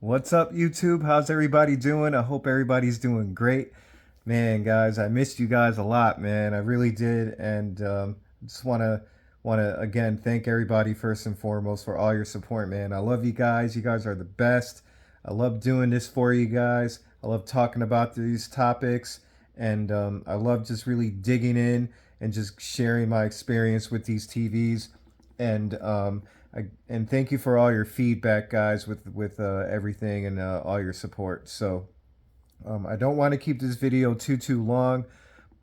What's up, YouTube? How's everybody doing? I hope everybody's doing great. Man, guys, I missed you guys a lot, man. I really did, and just wanna again thank everybody first and foremost for all your support, man. I love you guys. You guys are the best. I love doing this for you guys. I love talking about these topics, and I love just really digging in and just sharing my experience with these TVs. And thank you for all your feedback, guys, with everything and all your support. So I don't want to keep this video too long,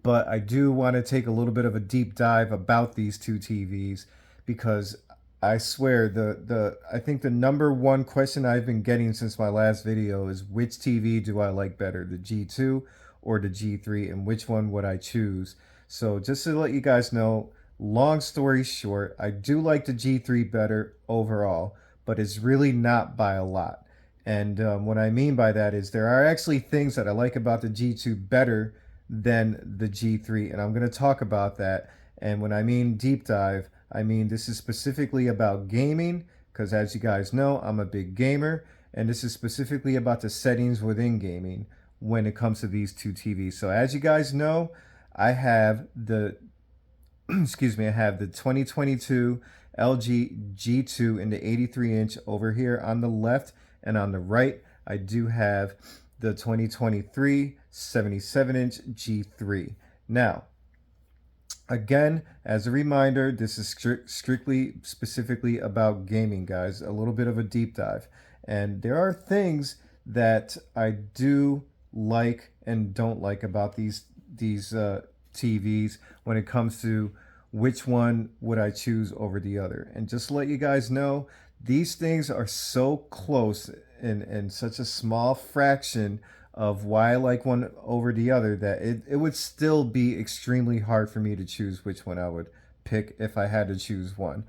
but I do want to take a little bit of a deep dive about these two TVs because I swear the I think the number one question I've been getting since my last video is which TV do I like better, the G2 or the G3, and which one would I choose? So just to let you guys know, long story short, I do like the G3 better overall, but it's really not by a lot. And what I mean by that is there are actually things that I like about the G2 better than the G3, and I'm going to talk about that. And when I mean deep dive, I mean this is specifically about gaming, because as you guys know, I'm a big gamer, and this is specifically about the settings within gaming when it comes to these two TVs. So as you guys know, I have the excuse me, I have the 2022 LG G2 in the 83-inch over here on the left, and on the right, I do have the 2023 77-inch G3. Now, again, as a reminder, this is strictly, specifically about gaming, guys. A little bit of a deep dive. And there are things that I do like and don't like about these TVs when it comes to which one would I choose over the other. And just to let you guys know, these things are so close in such a small fraction of why I like one over the other that it would still be extremely hard for me to choose which one I would pick if I had to choose one.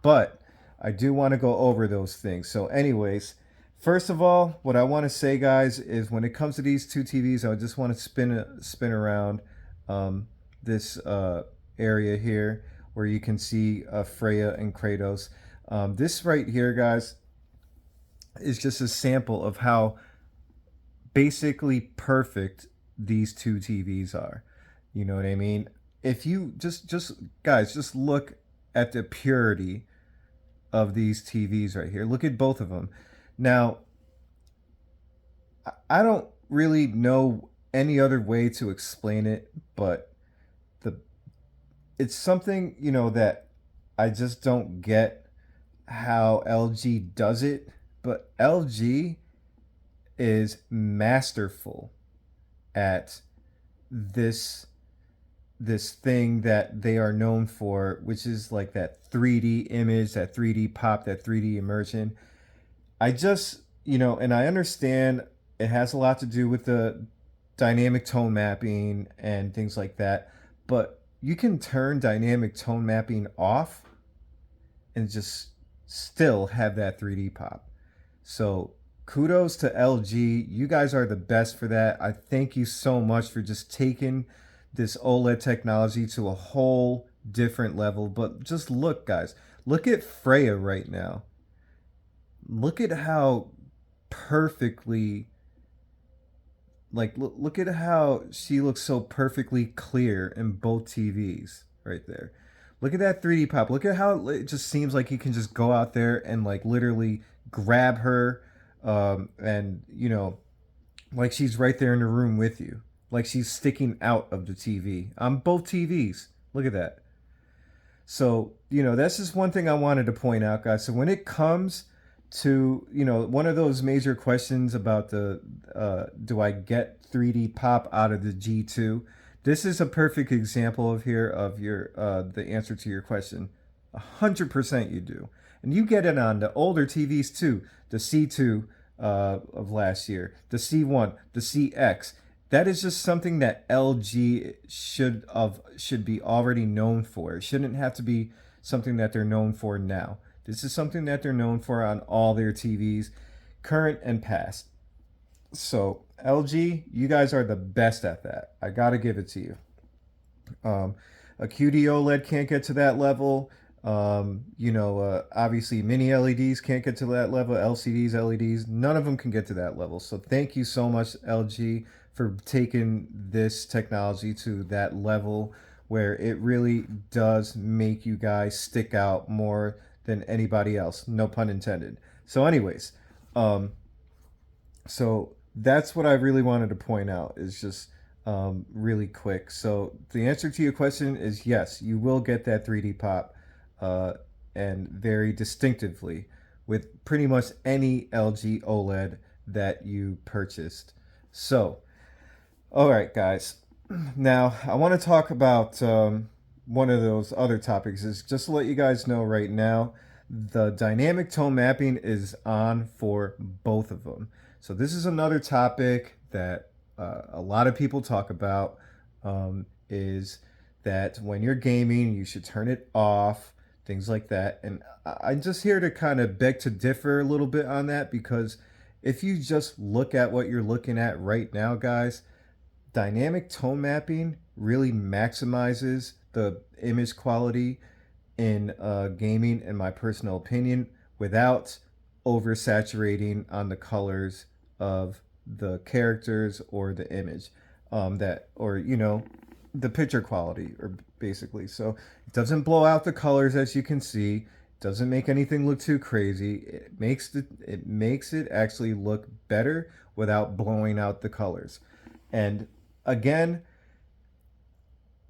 But I do want to go over those things. So, anyways, first of all, what I want to say, guys, is when it comes to these two TVs, I just want to spin around this area here where you can see Freya and Kratos. This right here, guys, is just a sample of how basically perfect these two TVs are. You know what I mean? If you just guys, just look at the purity of these TVs right here. Look at both of them. Now, I don't really know any other way to explain it, but the it's something, that I just don't get how LG does it, but LG is masterful at this this thing that they are known for, which is like that 3D image, that 3D pop, that 3D immersion. I just, and I understand it has a lot to do with the dynamic tone mapping and things like that, but you can turn dynamic tone mapping off and just still have that 3D pop. So kudos to LG. You guys are the best for that. I thank you so much for just taking this OLED technology to a whole different level. But just look, guys, look at Freya right now. Look at how perfectly, look at how she looks so perfectly clear in both TVs right there. Look at that 3D pop. Look at how it just seems like you can just go out there and like literally grab her, and like she's right there in the room with you, like she's sticking out of the TV on both TVs. Look at that. So, that's just one thing I wanted to point out, guys. So when it comes to, one of those major questions about the do I get 3D pop out of the G2? This is a perfect example of your the answer to your question. 100% you do. And you get it on the older TVs too. The C2 of last year, the C1, the CX. That is just something that LG should be already known for. It shouldn't have to be something that they're known for now. This is something that they're known for on all their TVs, current and past. So LG, you guys are the best at that. I gotta give it to you. A QD OLED can't get to that level. Obviously mini LEDs can't get to that level. LCDs, LEDs, none of them can get to that level. So thank you so much, LG, for taking this technology to that level where it really does make you guys stick out more than anybody else. No pun intended. So, anyways, um, so that's what I really wanted to point out is just really quick. So the answer to your question is yes, you will get that 3D pop, uh, and very distinctively with pretty much any LG OLED that you purchased. So, all right, guys. Now I want to talk about one of those other topics. Is just to let you guys know right now, the dynamic tone mapping is on for both of them. So this is another topic that a lot of people talk about. Is that when you're gaming, you should turn it off, things like that. And I'm just here to kind of beg to differ a little bit on that because if you just look at what you're looking at right now, guys, dynamic tone mapping really maximizes the image quality in gaming, in my personal opinion, without oversaturating on the colors of the characters or the image, that or the picture quality, or basically. So it doesn't blow out the colors, as you can see. It doesn't make anything look too crazy. It makes it actually look better without blowing out the colors. And again,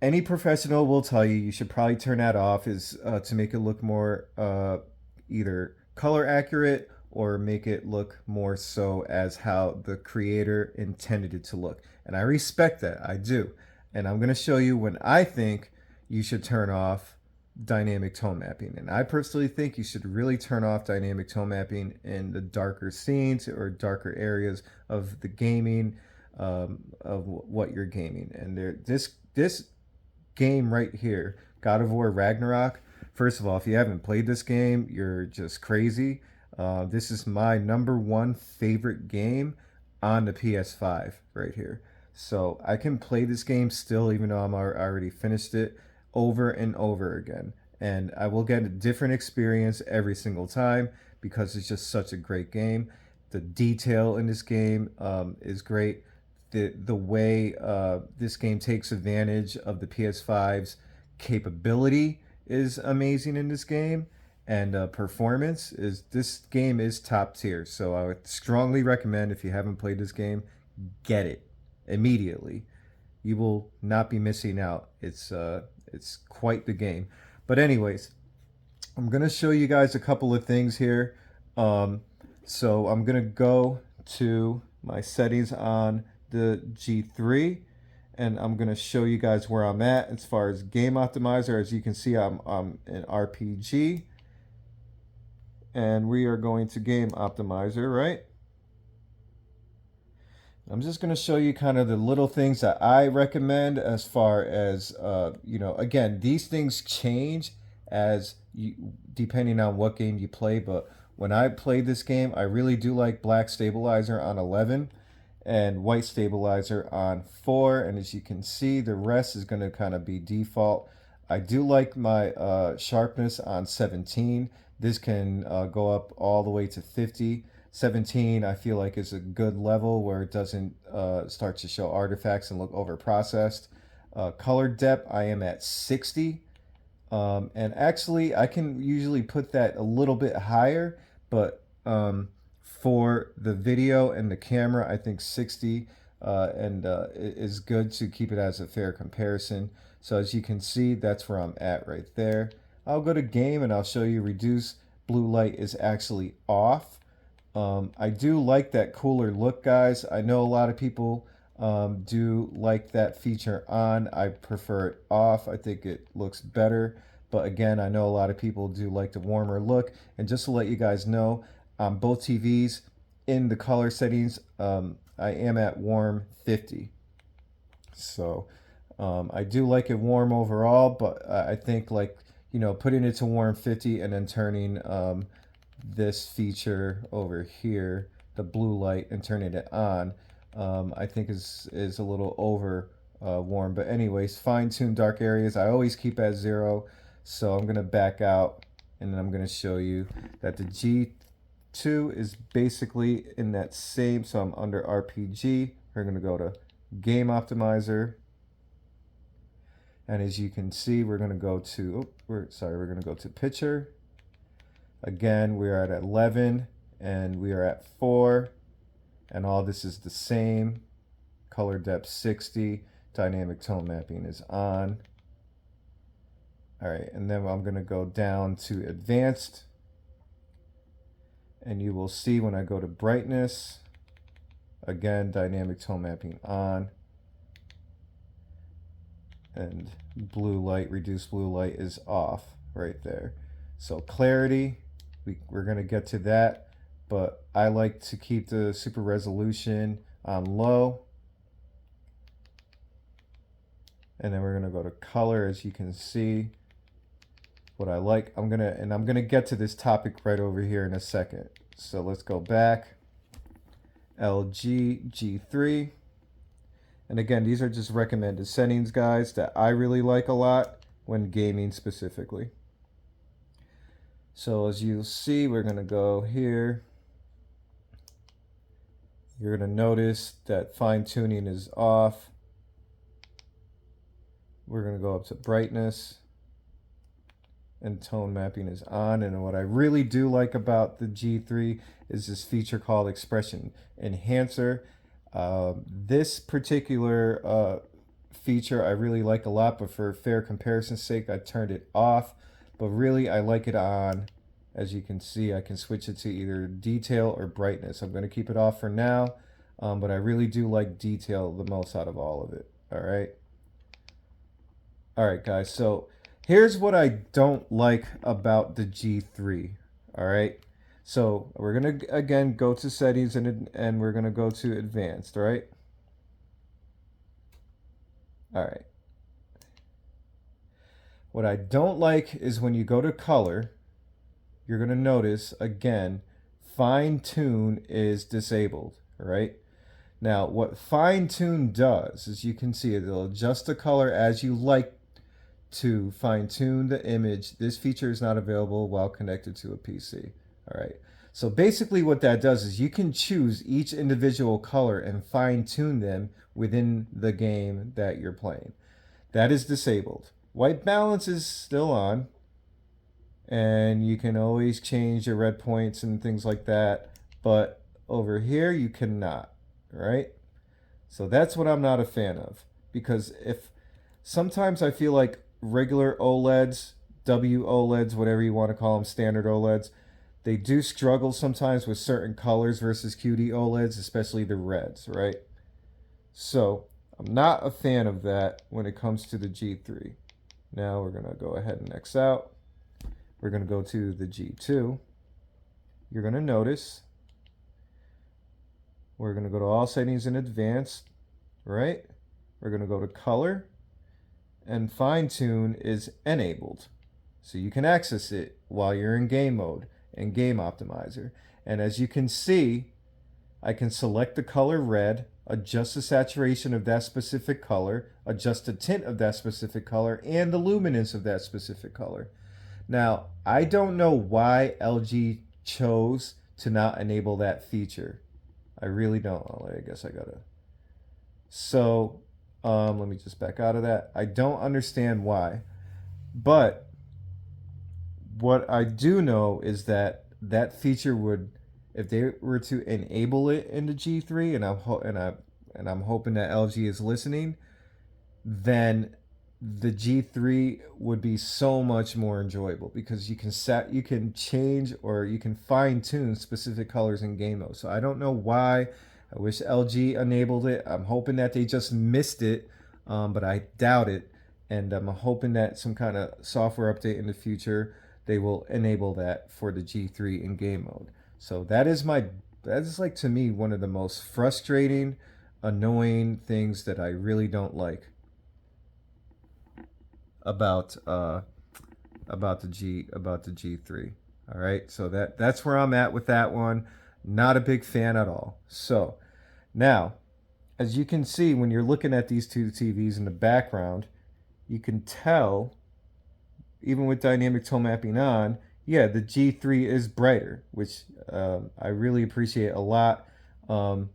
any professional will tell you should probably turn that off, is to make it look more either color accurate or make it look more so as how the creator intended it to look. And I respect that. I do. And I'm going to show you when I think you should turn off dynamic tone mapping. And I personally think you should really turn off dynamic tone mapping in the darker scenes or darker areas of the gaming, of what you're gaming. And this game right here, God of War Ragnarok. First of all, if you haven't played this game, you're just crazy. This is my number one favorite game on the PS5 right here. So I can play this game still, even though I already finished it, over and over again. And I will get a different experience every single time because it's just such a great game. The detail in this game is great. The way this game takes advantage of the PS5's capability is amazing in this game, and performance is this game is top tier. So I would strongly recommend, if you haven't played this game, get it immediately. You will not be missing out. It's quite the game. But anyways, I'm gonna show you guys a couple of things here. So I'm gonna go to my settings on the G3, and I'm gonna show you guys where I'm at as far as game optimizer. As you can see, I'm in RPG, and we are going to game optimizer, right? I'm just going to show you kind of the little things that I recommend as far as, again, these things change depending on what game you play. But when I played this game, I really do like black stabilizer on 11 and white stabilizer on 4. And as you can see, the rest is going to kind of be default. I do like my sharpness on 17. This can go up all the way to 50. 17 I feel like is a good level where it doesn't start to show artifacts and look over processed. Color depth I am at 60, and actually I can usually put that a little bit higher, but for the video and the camera I think 60 and is good to keep it as a fair comparison. So as you can see, that's where I'm at right there. I'll go to game and I'll show you reduce blue light is actually off. I do like that cooler look, guys. I know a lot of people do like that feature on. I prefer it off. I think it looks better. But again, I know a lot of people do like the warmer look. And just to let you guys know, on both TVs, in the color settings, I am at warm 50. So I do like it warm overall, but I think putting it to warm 50 and then turning this feature over here, the blue light, and turning it on, I think is a little over warm. But anyways, fine tune dark areas I always keep at 0. So I'm going to back out, and then I'm going to show you that the G2 is basically in that same. So I'm under RPG. We're going to go to Game Optimizer. And as you can see, we're going to go to, we're going to go to Picture. Again, we are at 11, and we are at 4. And all this is the same. Color depth 60. Dynamic tone mapping is on. All right, and then I'm going to go down to Advanced. And you will see when I go to Brightness, again, dynamic tone mapping on. And blue light, reduced blue light is off right there. So clarity, we're going to get to that. But I like to keep the super resolution on low. And then we're going to go to color, as you can see. What I like, I'm gonna get to this topic right over here in a second. So let's go back. LG G3. And again, these are just recommended settings, guys, that I really like a lot when gaming specifically. So as you'll see, we're gonna go here. You're gonna notice that fine tuning is off. We're gonna go up to brightness. And tone mapping is on. And what I really do like about the G3 is this feature called Expression Enhancer. This particular feature I really like a lot, but for fair comparison's sake, I turned it off. But really, I like it on. As you can see, I can switch it to either detail or brightness. I'm going to keep it off for now, but I really do like detail the most out of all of it. All right. All right, guys. So here's what I don't like about the G3. All right. So we're going to, again, go to settings and we're going to go to advanced, right? All right. What I don't like is when you go to color, you're going to notice, again, fine tune is disabled, right? Now, what fine tune does is you can see it'll adjust the color as you like to fine tune the image. This feature is not available while connected to a PC. All right. So basically what that does is you can choose each individual color and fine tune them within the game that you're playing. That is disabled. White balance is still on. And you can always change your red points and things like that. But over here, you cannot, right? So that's what I'm not a fan of. Because if sometimes I feel like regular OLEDs, WOLEDs, whatever you want to call them, standard OLEDs, they do struggle sometimes with certain colors versus QD OLEDs, especially the reds, right? So I'm not a fan of that when it comes to the G3. Now we're going to go ahead and X out. We're going to go to the G2. You're going to notice we're going to go to all settings in advanced, right? We're going to go to color, and fine tune is enabled. So you can access it while you're in game mode and game optimizer. And as you can see, I can select the color red, adjust the saturation of that specific color, adjust the tint of that specific color, and the luminance of that specific color. Now, I don't know why LG chose to not enable that feature. I really don't. Oh, I guess I gotta. So, let me just back out of that. I don't understand why. But what I do know is that that feature would, if they were to enable it in the G3, and I'm hoping that LG is listening, then the G3 would be so much more enjoyable because you can change or you can fine tune specific colors in game mode. So I don't know why. I wish LG enabled it. I'm hoping that they just missed it, but I doubt it. And I'm hoping that some kind of software update in the future they will enable that for the G3 in game mode. So that is like, to me, one of the most frustrating, annoying things that I really don't like about the G3. All right, so that's where I'm at with that one. Not a big fan at all. So now, as you can see, when you're looking at these two TVs in the background, you can tell even with dynamic tone mapping on, yeah, the G3 is brighter, which I really appreciate a lot. Um,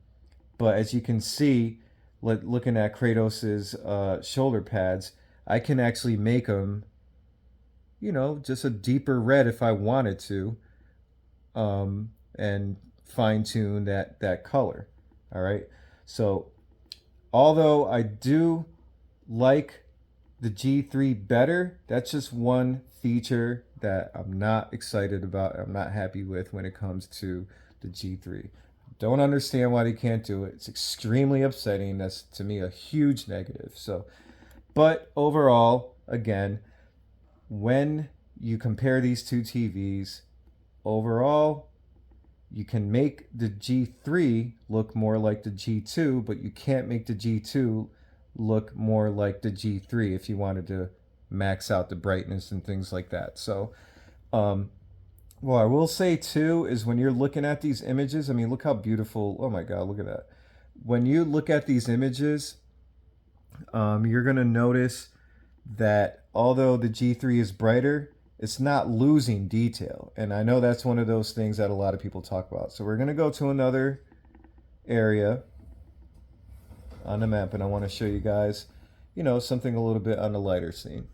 but as you can see, looking at Kratos's shoulder pads, I can actually make them, just a deeper red if I wanted to, and fine tune that color. All right. So although I do like the G3 better, that's just one feature that I'm not excited about. I'm not happy with when it comes to the G3. Don't understand why they can't do it. It's extremely upsetting. That's to me a huge negative. So, but overall, again, when you compare these two TVs, overall, you can make the G3 look more like the G2, but you can't make the G2 look more like the G3 if you wanted to max out the brightness and things like that. So, um, well, I will say too is when you're looking at these images, I mean, look how beautiful. Oh my God, look at that. When you look at these images, you're going to notice that although the G3 is brighter, it's not losing detail. And I know that's one of those things that a lot of people talk about. So we're going to go to another area on the map, and I want to show you guys, something a little bit on the lighter scene.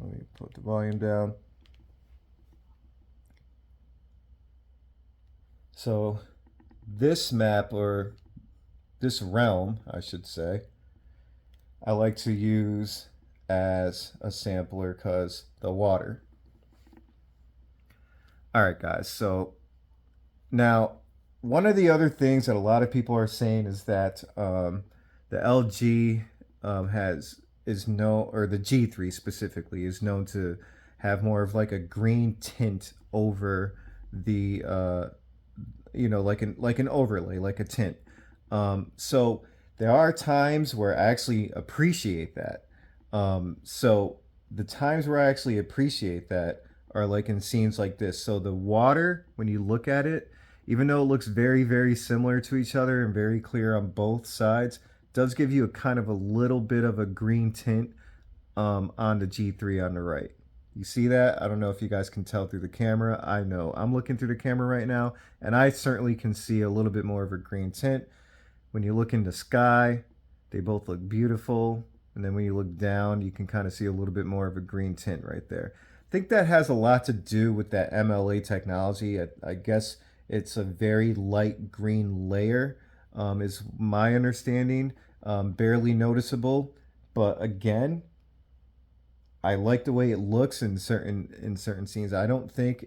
Let me put the volume down. So this map, or this realm, I should say, I like to use as a sampler because the water. All right, guys. So now, one of the other things that a lot of people are saying is that the LG has is known, or the G3 specifically is known to have more of like a green tint over the like an overlay, like a tint. So there are times where I actually appreciate that. So the times where I actually appreciate that are like in scenes like this. So the water, when you look at it, even though it looks very, very similar to each other and very clear on both sides, does give you a kind of a little bit of a green tint on the G3 on the right. You see that? I don't know if you guys can tell through the camera. I know I'm looking through the camera right now, and I certainly can see a little bit more of a green tint. When you look in the sky, they both look beautiful. And then when you look down, you can kind of see a little bit more of a green tint right there. I think that has a lot to do with that MLA technology. I guess it's a very light green layer, is my understanding. Barely noticeable. But again, I like the way it looks in certain scenes. I don't think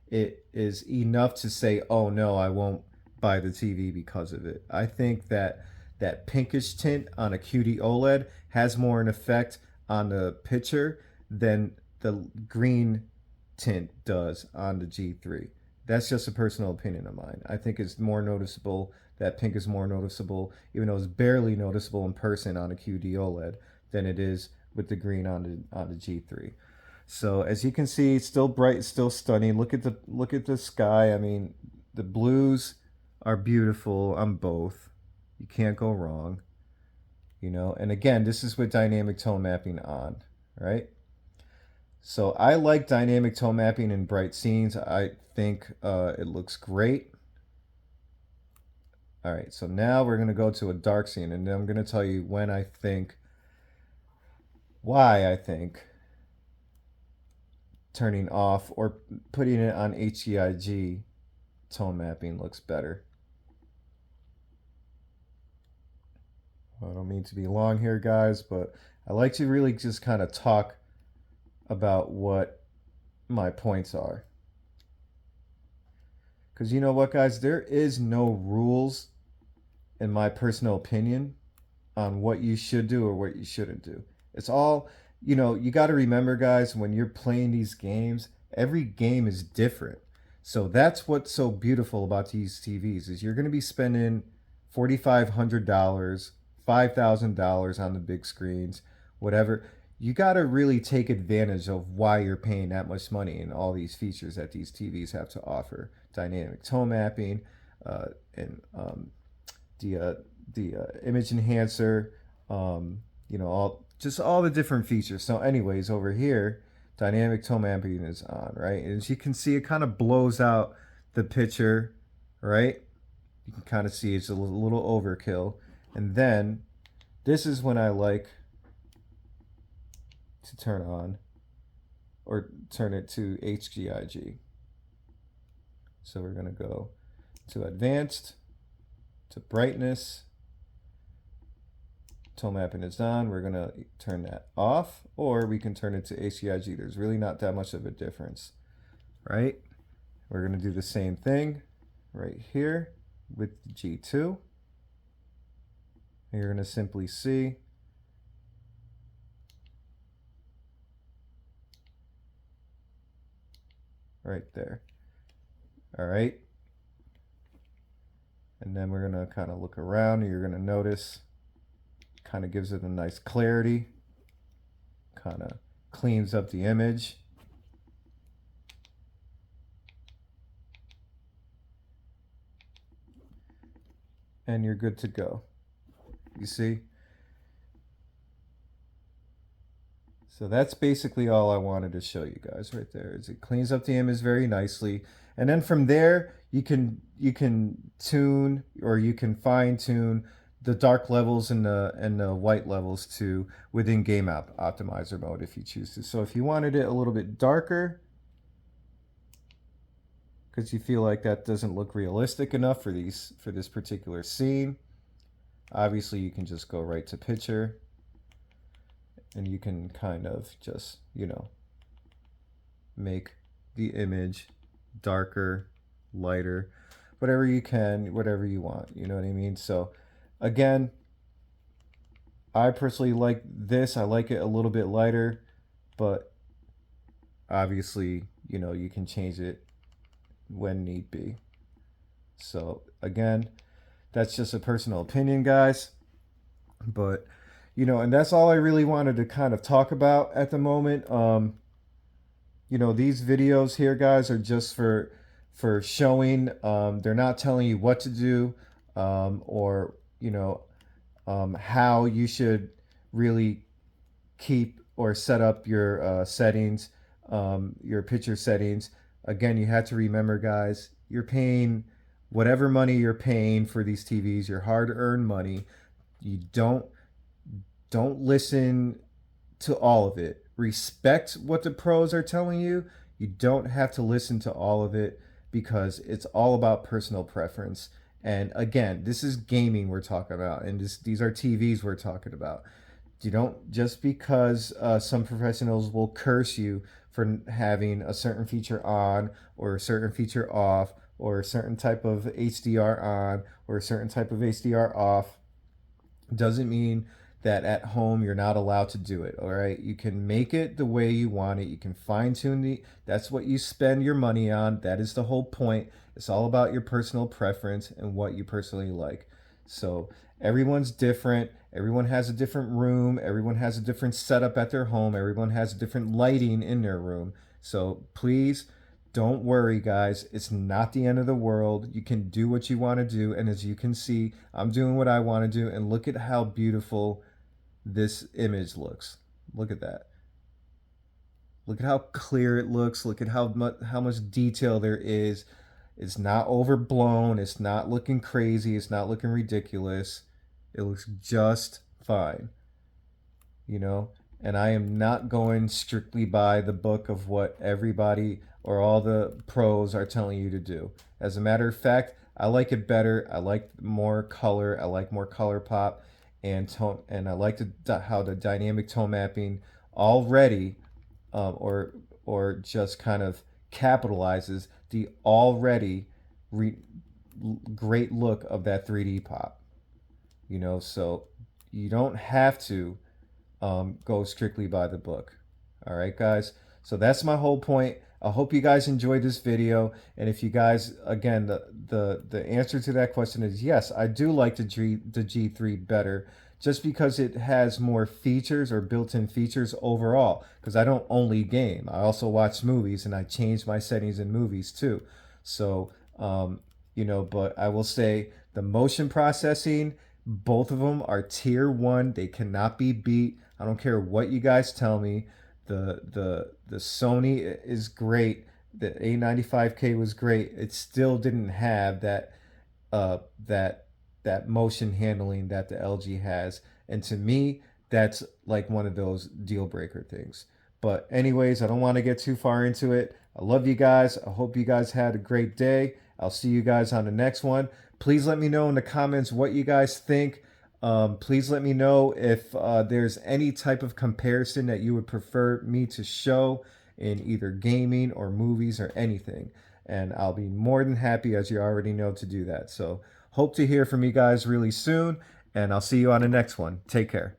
it is enough to say, "Oh no, I won't buy the TV because of it." I think that pinkish tint on a QD OLED has more an effect on the picture than the green tint does on the G3. That's just a personal opinion of mine. I think it's more noticeable. That pink is more noticeable, even though it's barely noticeable in person on a QD OLED, than it is with the green on the G3. So as you can see, it's still bright, still stunning. Look at the sky. I mean, the blues are beautiful on both. You can't go wrong. And again, this is with dynamic tone mapping on, right? So I like dynamic tone mapping in bright scenes. I think it looks great. All right, so now we're going to go to a dark scene, and I'm going to tell you why I think turning off or putting it on HEIG tone mapping looks better. I don't mean to be long here, guys, but I like to really just kind of talk about what my points are. Because you know what, guys? There is no rules, in my personal opinion, on what you should do or what you shouldn't do. It's all, you got to remember, guys, when you're playing these games, every game is different. So that's what's so beautiful about these TVs is you're going to be spending $4,500, $5,000 on the big screens, whatever. You got to really take advantage of why you're paying that much money and all these features that these TVs have to offer. Dynamic tone mapping, and the image enhancer, all the different features. So, anyways, over here, dynamic tone mapping is on, right? And as you can see, it kind of blows out the picture, right? You can kind of see it's a little overkill. And then this is when I like to turn on or turn it to HGIG. So we're going to go to advanced, to brightness, tone mapping is on. We're going to turn that off, or we can turn it to HGIG. There's really not that much of a difference, right? We're going to do the same thing right here with G2. And you're going to simply see right there. All right. And then we're going to kind of look around and you're going to notice kind of gives it a nice clarity, kind of cleans up the image. And you're good to go. You see? So that's basically all I wanted to show you guys right there. Is it cleans up the image very nicely. And then from there, you can tune, or you can fine tune the dark levels and the white levels to within game app optimizer mode if you choose to. So if you wanted it a little bit darker, because you feel like that doesn't look realistic enough for this particular scene, obviously you can just go right to picture and you can kind of just, make the image darker, lighter, whatever you can, whatever you want, you know what I mean? So again, I personally like this. I like it a little bit lighter, but obviously, you can change it when need be. So again, that's just a personal opinion, guys. But, and that's all I really wanted to kind of talk about at the moment. These videos here, guys, are just for showing. They're not telling you what to do, or how you should really keep or set up your settings, your picture settings. Again, you have to remember, guys, you're paying whatever money you're paying for these TVs, your hard-earned money. You don't listen to all of it. Respect what the pros are telling you. You don't have to listen to all of it because it's all about personal preference. And again, this is gaming we're talking about, and these are TVs we're talking about. You don't, just because some professionals will curse you for having a certain feature on or a certain feature off or a certain type of HDR on or a certain type of HDR off, doesn't mean that at home you're not allowed to do it. All right, you can make it the way you want it. You can fine tune that's what you spend your money on. That is the whole point. It's all about your personal preference and what you personally like. So everyone's different. Everyone has a different room. Everyone has a different setup at their home. Everyone has different lighting in their room. So please don't worry, guys. It's not the end of the world. You can do what you want to do. And as you can see, I'm doing what I want to do. And look at how beautiful this image looks. Look at that. Look at how clear it looks. Look at how much detail there is. It's not overblown. It's not looking crazy. It's not looking ridiculous. It looks just fine. And I am not going strictly by the book of what everybody or all the pros are telling you to do. As a matter of fact, I like it better. I like more color. I like more color pop and tone, and I like how the dynamic tone mapping already, or just kind of capitalizes the already great look of that 3D pop. So you don't have to go strictly by the book. All right, guys. So that's my whole point. I hope you guys enjoyed this video. And if you guys, again, the answer to that question is yes, I do like the G3 better, just because it has more features or built-in features overall. Because I don't only game, I also watch movies, and I change my settings in movies too. So But I will say the motion processing, both of them are tier one. They cannot be beat. I don't care what you guys tell me. The Sony is great. The A95K was great. It still didn't have uh, that that motion handling that the LG has. And to me, that's like one of those deal breaker things. But anyways, I don't want to get too far into it. I love you guys. I hope you guys had a great day. I'll see you guys on the next one. Please let me know in the comments what you guys think. Please let me know if there's any type of comparison that you would prefer me to show in either gaming or movies or anything. And I'll be more than happy, as you already know, to do that. So hope to hear from you guys really soon, and I'll see you on the next one. Take care.